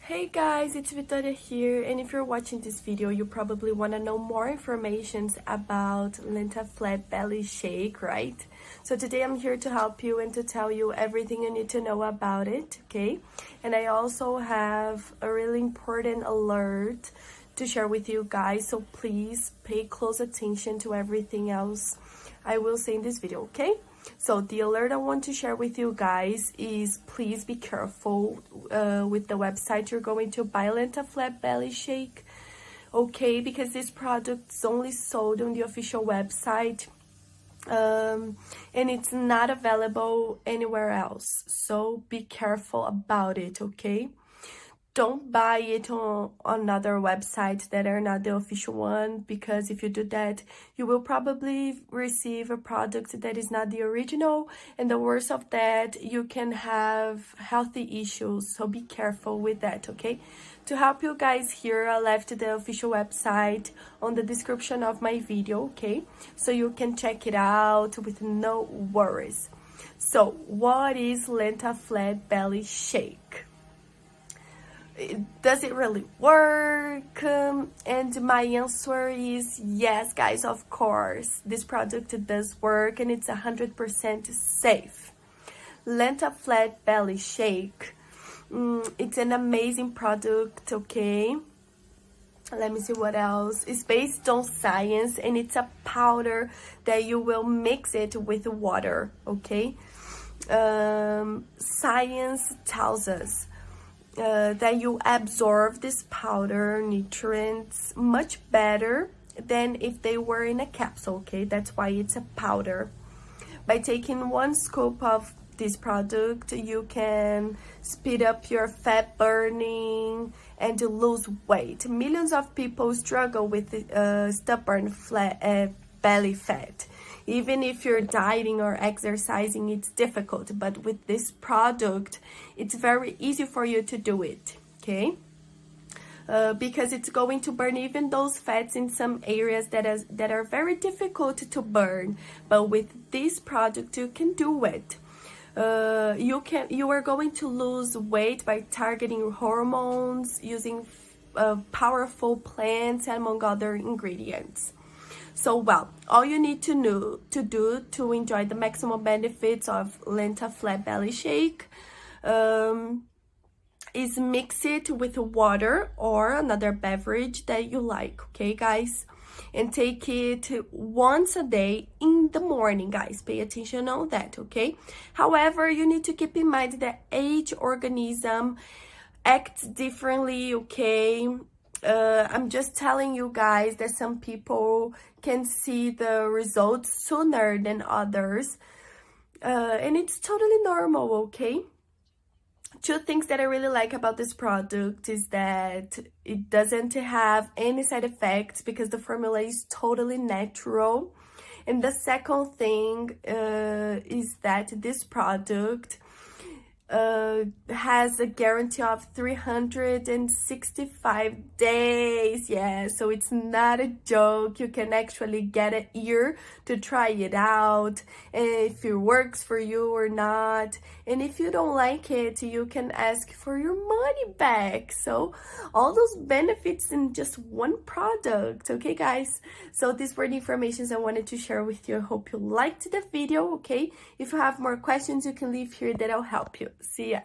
Hey guys, it's Victoria here, and if you're watching this video, you probably want to know more information about Lenta Flat Belly Shake, right? So today I'm here to help you and to tell you everything you need to know about it, okay? And I also have a really important alert to share with you guys, so please pay close attention to everything else I will say in this video, okay? So the alert I want to share with you guys is please be careful with the website you're going to buy Lenta Flat Belly Shake, okay? Because this product is only sold on the official website and it's not available anywhere else. So be careful about it, okay? Don't buy it on another websites that are not the official one, because if you do that, you will probably receive a product that is not the original, and the worst of that, you can have healthy issues, so be careful with that, okay? To help you guys here, I left the official website on the description of my video, okay? So you can check it out with no worries. So, what is Lenta Flat Belly Shake? Does it really work? And my answer is yes, guys, of course. This product does work and it's 100% safe. Lenta Flat Belly Shake. It's an amazing product, okay? Let me see what else. It's based on science and it's a powder that you will mix it with water, okay? Science tells us that you absorb this powder nutrients much better than if they were in a capsule, okay? That's why it's a powder. By taking 1 scoop of this product, you can speed up your fat burning and to lose weight. Millions of people struggle with stubborn belly fat. Even if you're dieting or exercising, it's difficult, but with this product, it's very easy for you to do it, okay? Because it's going to burn even those fats in some areas that are very difficult to burn. But with this product, you can do it. You are going to lose weight by targeting hormones, using powerful plants, among other ingredients. So, well, all you need to do to enjoy the maximum benefits of Lenta Flat Belly Shake is mix it with water or another beverage that you like, okay, guys? And take it once a day in the morning, guys. Pay attention on that, okay? However, you need to keep in mind that each organism acts differently, okay? I'm just telling you guys that some people can see the results sooner than others. And it's totally normal, okay? 2 things that I really like about this product is that it doesn't have any side effects because the formula is totally natural. And the second thing is that this product has a guarantee of 365 days. Yeah, so it's not a joke. You can actually get a year to try it out, and if it works for you or not. And if you don't like it, you can ask for your money back. So all those benefits in just one product, okay, guys? So these were the informations I wanted to share with you. I hope you liked the video, okay? If you have more questions, you can leave here that I'll help you. See ya.